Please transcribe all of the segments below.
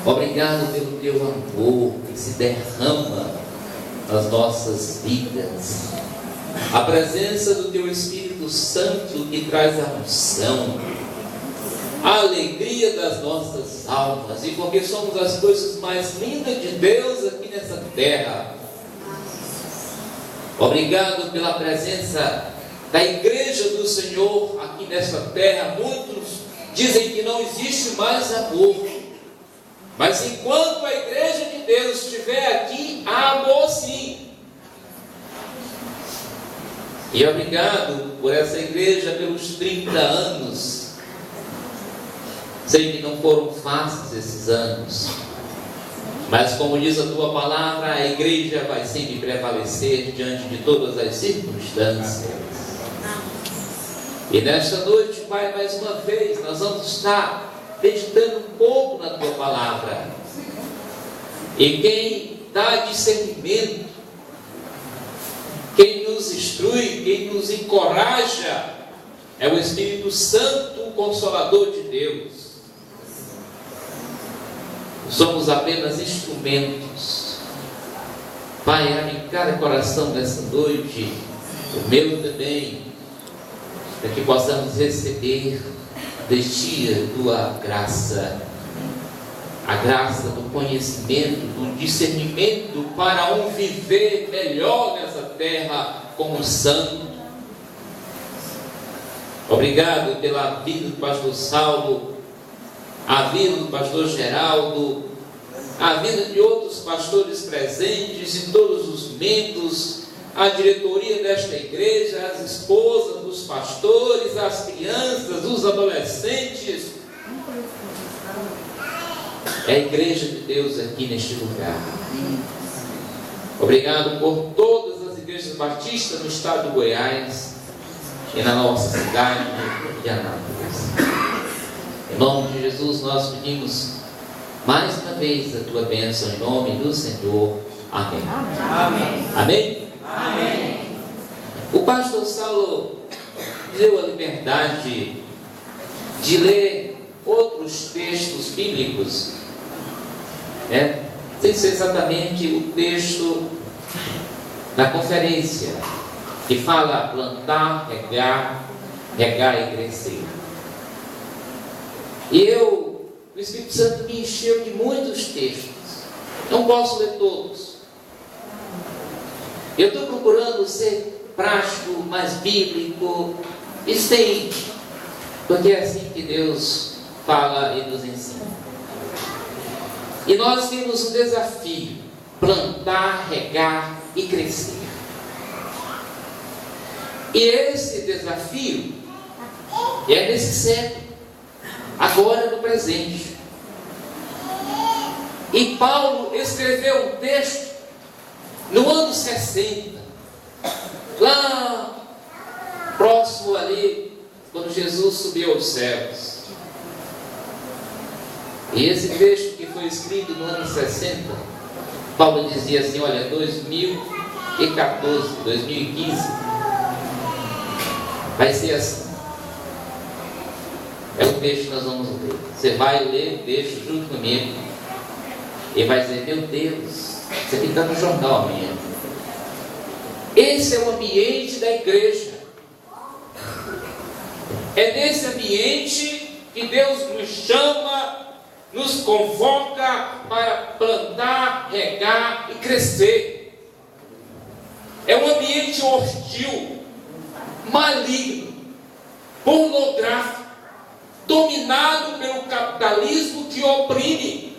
Obrigado pelo teu amor que se derrama nas nossas vidas. A presença do teu Espírito Santo que traz a unção, a alegria das nossas almas, e porque somos as coisas mais lindas de Deus aqui nessa terra. Obrigado pela presença da igreja do Senhor aqui nessa terra. Muitos dizem que não existe mais amor, mas enquanto a igreja de Deus estiver aqui, há amor sim. E obrigado por essa igreja pelos 30 anos. Sei que não foram fáceis esses anos, mas como diz a tua palavra, a igreja vai sempre prevalecer diante de todas as circunstâncias. E nesta noite, Pai, mais uma vez, nós vamos estar meditando um pouco na tua palavra. E quem dá discernimento, quem nos instrui, quem nos encoraja, é o Espírito Santo, o Consolador de Deus. Somos apenas instrumentos. Pai, abre em cada coração dessa noite, o meu também, para que possamos receber de ti a tua graça, a graça do conhecimento, do discernimento para um viver melhor nessa terra como santo. Obrigado pela vida do pastor Saulo, a vida do pastor Geraldo, a vida de outros pastores presentes e todos os membros, a diretoria desta igreja, as esposas dos pastores, as crianças, os adolescentes. É a igreja de Deus aqui neste lugar. Obrigado por todas as igrejas batistas no estado do Goiás e na nossa cidade de Anápolis. Em nome de Jesus nós pedimos mais uma vez a tua bênção em nome do Senhor. Amém. Amém. Amém? Amém. O pastor Saulo deu a liberdade de ler outros textos bíblicos, sem ser exatamente o texto da conferência que fala plantar, regar e crescer. E o Espírito Santo me encheu de muitos textos. Não posso ler todos. Eu estou procurando ser prático, mais bíblico, e porque é assim que Deus fala e nos ensina. E nós temos um desafio: plantar, regar e crescer. E esse desafio é nesse século, agora no presente. E Paulo escreveu um texto no ano 60, lá próximo ali, quando Jesus subiu aos céus. E esse texto que foi escrito no ano 60, Paulo dizia assim: olha, 2014, 2015, vai ser assim. É o texto que nós vamos ler. Você vai ler o texto junto comigo e vai dizer: meu Deus, isso aqui está no jornal amanhã. Esse é o ambiente da igreja. É nesse ambiente que Deus nos chama, nos convoca para plantar, regar e crescer. É um ambiente hostil, maligno, pornográfico, dominado pelo capitalismo que oprime.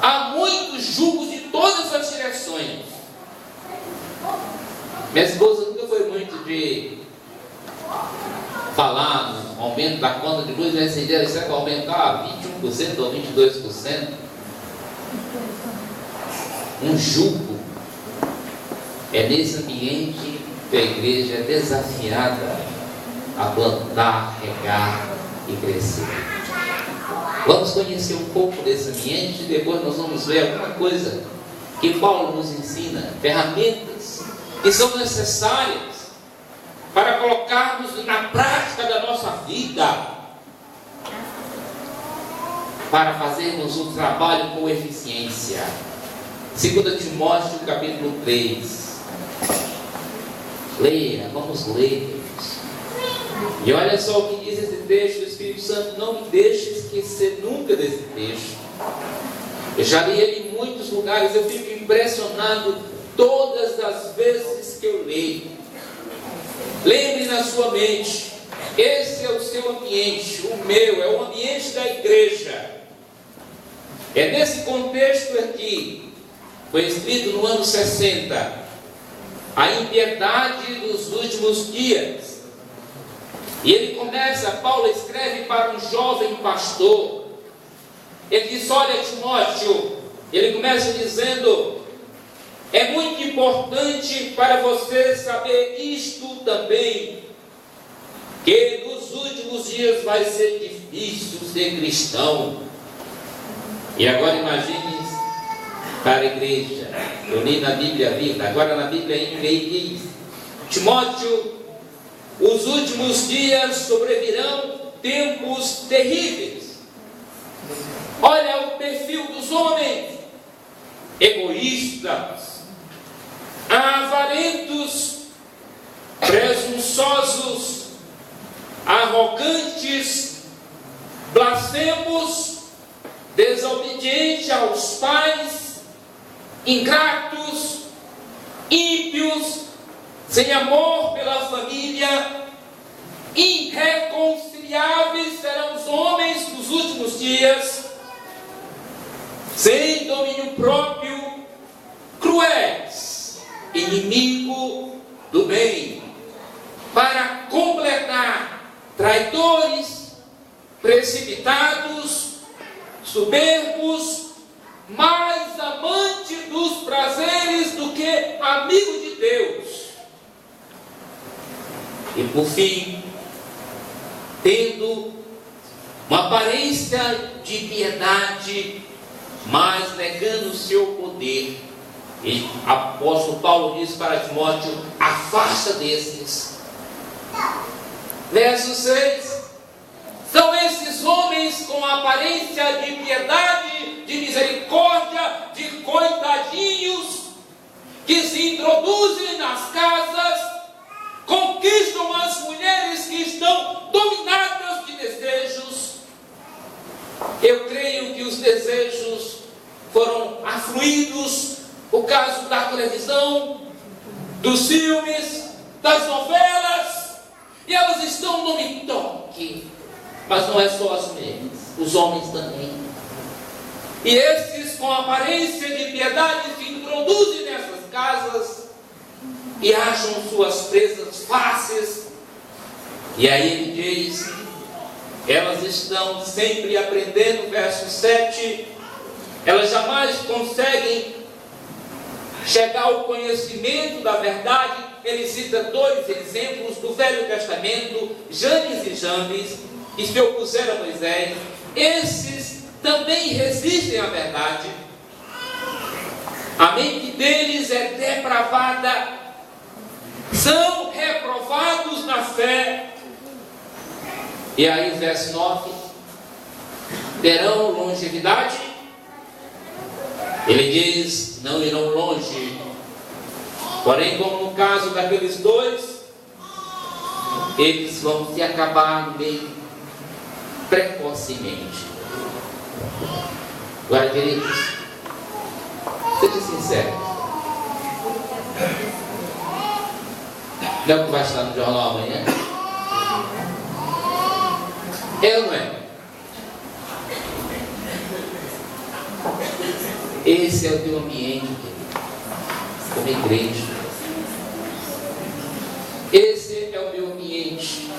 Há muitos julgos de todas as direções. Minha esposa nunca foi muito de falar no aumento da conta de luz, mas isso vai aumentar 21% ou 22%. Um julgo. É nesse ambiente que a igreja é desafiada a plantar, regar e crescer. Vamos conhecer um pouco desse ambiente e depois nós vamos ver alguma coisa que Paulo nos ensina, ferramentas que são necessárias para colocarmos na prática da nossa vida. para fazermos o trabalho com eficiência. 2 Timóteo capítulo 3. Leia, vamos ler. E olha só o que diz esse texto. O Espírito Santo não me deixa esquecer nunca desse texto. Eu já li ele em muitos lugares, eu fico impressionado todas as vezes que eu leio. Lembre na sua mente, esse é o seu ambiente, o meu, é o ambiente da igreja. É nesse contexto aqui, foi escrito no ano 60, a impiedade dos últimos dias. E ele começa, Paulo escreve para um jovem pastor. Ele diz: olha, Timóteo, ele começa dizendo: é muito importante para você saber isto também, que nos últimos dias vai ser difícil ser cristão. E agora imagine para a igreja. Eu li na Bíblia Viva, agora na Bíblia NVI diz: Timóteo, os últimos dias sobrevirão tempos terríveis. Olha o perfil dos homens: egoístas, avarentos, presunçosos, arrogantes, blasfemos, desobedientes aos pais, ingratos, ímpios, sem amor pela família, irreconciliáveis serão os homens dos últimos dias, sem domínio próprio, cruéis, inimigo do bem, para completar, traidores, precipitados, soberbos, mais amante dos prazeres do que amigo de Deus. E por fim, tendo uma aparência de piedade, mas negando o seu poder. E o apóstolo Paulo diz para Timóteo: afasta desses. Verso 6. São esses homens com aparência de piedade, de misericórdia, de coitadinhos, que se introduzem nas casas, conquistam as mulheres que estão dominadas de desejos. Eu creio que os desejos foram afluídos por causa da televisão, dos filmes, das novelas, e elas estão no toque. Mas não é só as mulheres, os homens também. E esses com aparência de piedade se introduzem nessas casas e acham suas presas fáceis. E aí ele diz: elas estão sempre aprendendo, verso 7, elas jamais conseguem chegar ao conhecimento da verdade. Ele cita 2 exemplos do Velho Testamento, Janes e Jambes, que se opuseram a Moisés. Esses também resistem à verdade. A mente deles é depravada, são reprovados na fé. E aí, verso 9: terão longevidade. Ele diz: não irão longe. Porém, como no caso daqueles 2, eles vão se acabar no meio precocemente. Agora, queridos, seja sincero. Não é o que vai estar no jornal amanhã? É ou não é? Esse é o teu ambiente, como igreja. Esse é o meu ambiente.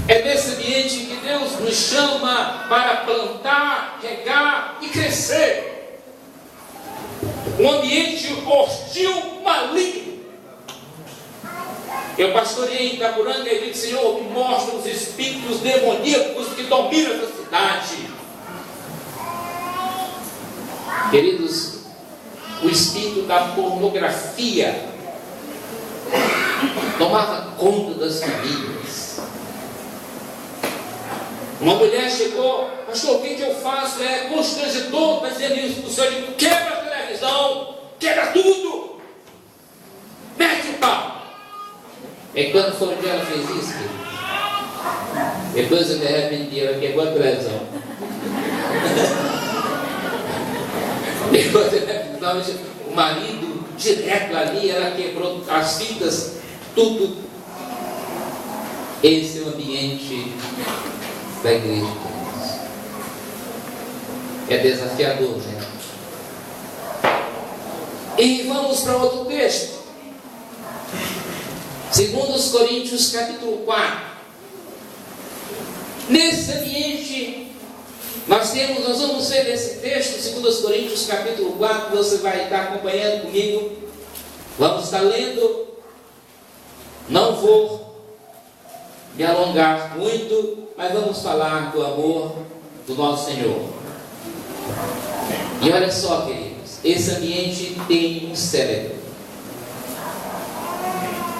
É nesse ambiente que Deus nos chama para plantar, regar e crescer. Um ambiente hostil, maligno. Eu pastoreei em Itaporanga e disse: Senhor, me mostra os espíritos demoníacos que dominam essa cidade. Queridos, o espírito da pornografia tomava conta das famílias. Uma mulher chegou pastor, o que eu faço? É constrangedor, mas ele, o Senhor diz, quebra a televisão, quebra tudo, mete o pau. E quando foi um dia ela fez isso, querido? Depois de repente ela quebrou a televisão. Depois o marido direto ali, ela quebrou as fitas, tudo. Esse é o ambiente da igreja de Deus. É desafiador, né? E vamos para outro texto. 2 Coríntios capítulo 4. Nesse ambiente, nós vamos ver esse texto, 2 Coríntios capítulo 4, você vai estar acompanhando comigo, vamos estar lendo, não vou me alongar muito, mas vamos falar do amor do nosso Senhor. E olha só, queridos, esse ambiente tem um cérebro.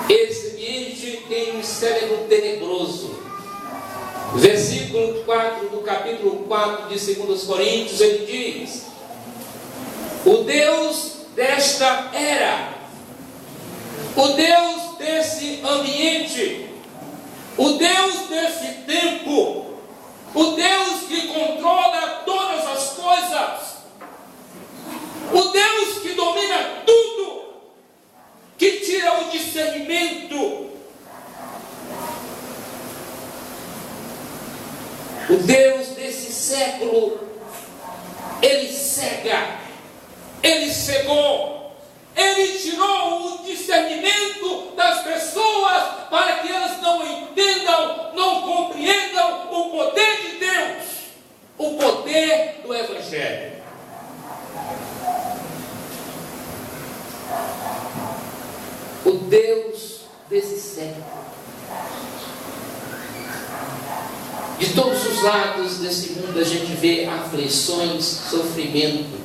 Esse ambiente tem um cérebro tenebroso. Versículo 4 do capítulo 4 de 2 Coríntios, ele diz: o Deus desta era, o Deus desse ambiente, o Deus desse tempo, o Deus que controla todas as coisas, o Deus que domina tudo, que tira o discernimento, o Deus desse século, Ele cega, Ele cegou, Ele tirou o discernimento das pessoas para que elas não entendam, não compreendam o poder de Deus, o poder do Evangelho. O Deus desse século. De todos os lados desse mundo a gente vê aflições, sofrimento.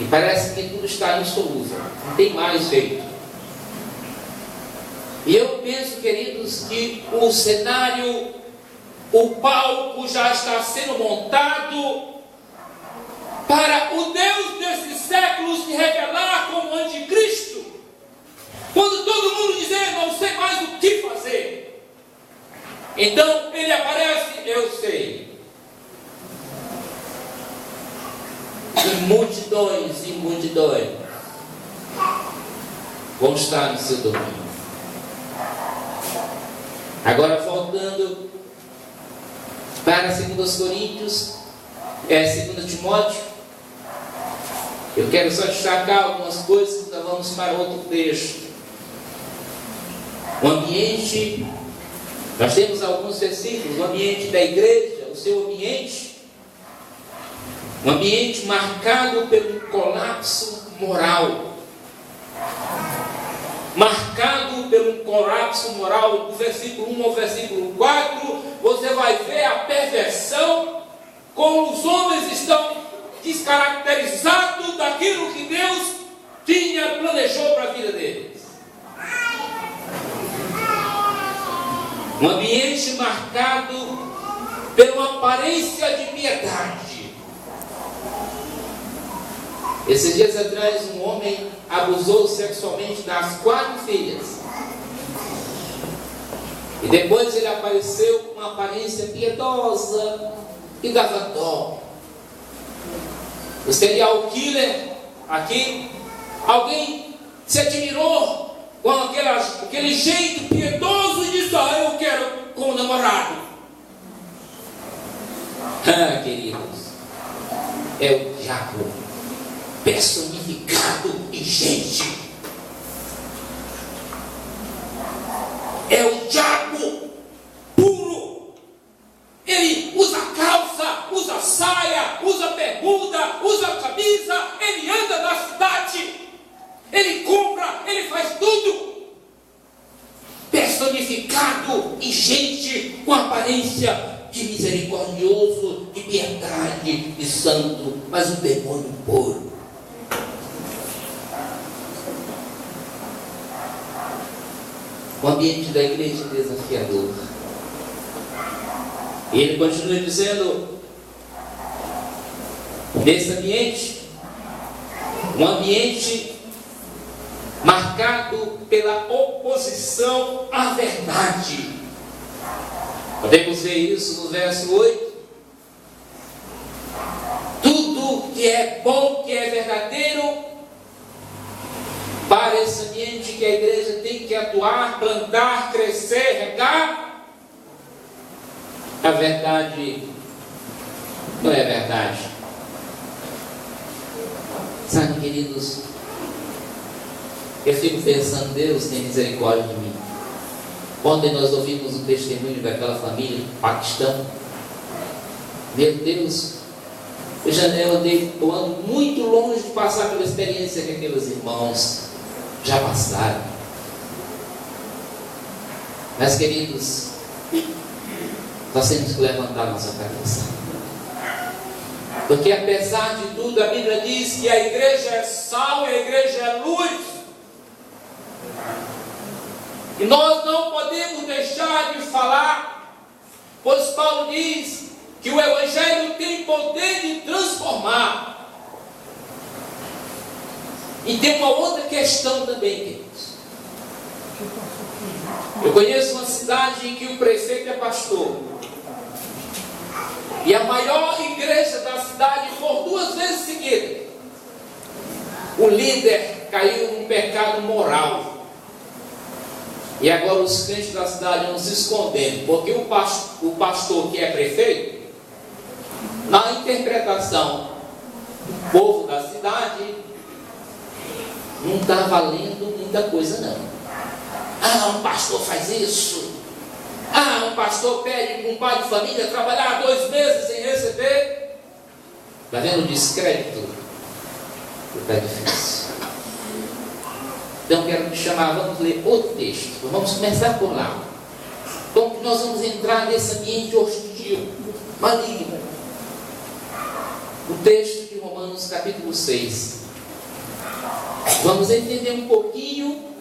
E parece que tudo está insolúvel, não tem mais jeito. E eu penso, queridos, que o cenário, o palco já está sendo montado para o Deus desses séculos se revelar como anticristo. Quando todo mundo dizer, não sei mais o que fazer, então ele aparece, eu sei. E multidões vão estar no seu domínio. Agora voltando para 2 Coríntios, 2 Timóteo, eu quero só destacar algumas coisas, então vamos para outro texto. O ambiente, nós temos alguns versículos, o ambiente da igreja, o seu ambiente, um ambiente marcado pelo colapso moral. Marcado pelo colapso moral, do versículo 1 ao versículo 4, você vai ver a perversão, como os homens estão descaracterizados daquilo que Deus planejou para a vida deles. Um ambiente marcado pela aparência de piedade. Esses dias atrás, um homem abusou sexualmente das 4 filhas. E depois ele apareceu com uma aparência piedosa e dava dó. O serial killer aqui, alguém se admirou com aquele jeito piedoso e disse: eu quero como namorado. Queridos, é o diabo personificado em gente. É o diabo puro. Ele usa calça, usa saia, usa bermuda, usa camisa. Ele anda na cidade, ele compra, ele faz tudo personificado em gente com aparência de misericordioso, de piedade, de santo, mas um demônio puro. O ambiente da igreja é desafiador. E ele continua dizendo, nesse ambiente, um ambiente marcado pela oposição à verdade. Podemos ver isso no verso 8. Tudo que é bom, que é verdadeiro, para esse ambiente que a igreja tem que atuar, plantar, crescer, regar, a verdade não é verdade. Sabe, queridos, eu fico pensando, Deus tem misericórdia de mim. Ontem nós ouvimos um testemunho daquela família do Paquistão. Meu Deus, eu ando muito longe de passar pela experiência que aqueles irmãos já passaram. Mas, queridos, nós temos que levantar nossa cabeça. Porque apesar de tudo, a Bíblia diz que a igreja é sal e a igreja é luz. E nós não podemos deixar de falar, pois Paulo diz que o Evangelho tem poder de transformar. E tem uma outra questão também, queridos. Eu conheço uma cidade em que o prefeito é pastor. E a maior igreja da cidade, por 2 vezes seguidas, o líder caiu num pecado moral. E agora os crentes da cidade vão se escondendo, porque o pastor que é prefeito, na interpretação do povo da cidade, não está valendo muita coisa não. Um pastor faz isso. Um pastor pede para um pai de família trabalhar 2 meses sem receber. Está vendo o descrédito? Está difícil. Então quero te chamar, vamos ler o texto. Vamos começar por lá. Então nós vamos entrar nesse ambiente hostil, maligno. O texto de Romanos capítulo 6. Vamos entender um pouquinho.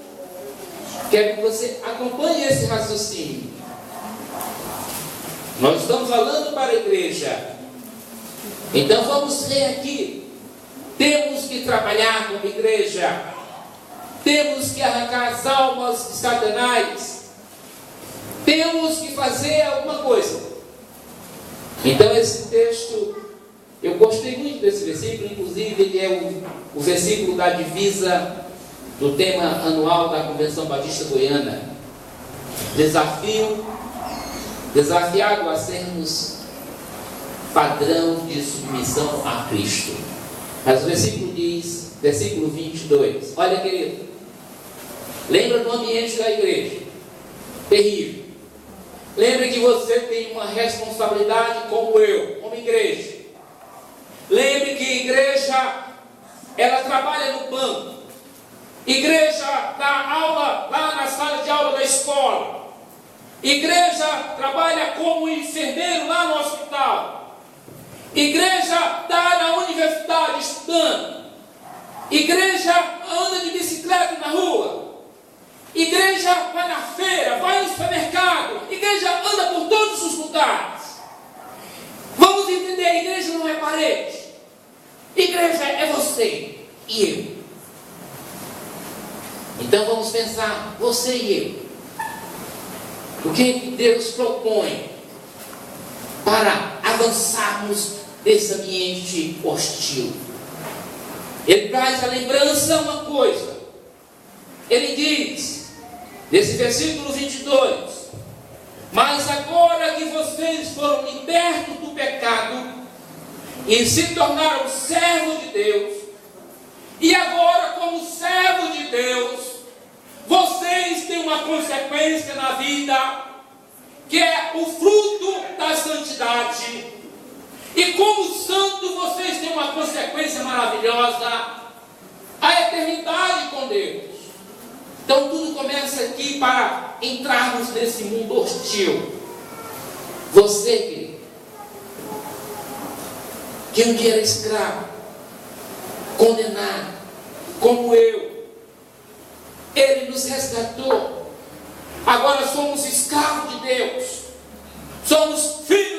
Quero que você acompanhe esse raciocínio. Nós estamos falando para a igreja. Então vamos ler aqui. Temos que trabalhar como igreja. Temos que arrancar as almas de Satanás. Temos que fazer alguma coisa. Então esse texto, eu gostei muito desse versículo. Inclusive ele é o versículo da divisa do tema anual da Convenção Batista Goiana. Desafiado a sermos padrão de submissão a Cristo. Mas o versículo diz, versículo 22, olha, querido, lembra do ambiente da igreja, terrível. Lembre que você tem uma responsabilidade como eu, como igreja. Lembre que a igreja, ela trabalha no banco. Igreja dá aula lá na sala de aula da escola. Igreja trabalha como enfermeiro lá no hospital. Igreja está na universidade estudando. Igreja anda de bicicleta na rua. Igreja vai na feira, vai no supermercado. Igreja anda por todos os lugares. Vamos entender, a igreja não é parede. Igreja é você e eu. Então vamos pensar, você e eu. O que Deus propõe para avançarmos desse ambiente hostil? Ele traz a lembrança uma coisa. Ele diz, nesse versículo 22, mas agora que vocês foram libertos do pecado e se tornaram servos de Deus, e agora como servo de Deus, vocês têm uma consequência na vida, que é o fruto da santidade. E como santo, vocês têm uma consequência maravilhosa, a eternidade com Deus. Então tudo começa aqui para entrarmos nesse mundo hostil. Você, querido, que um dia era escravo, condenado, como eu, Ele nos resgatou. Agora somos escravos de Deus. Somos filhos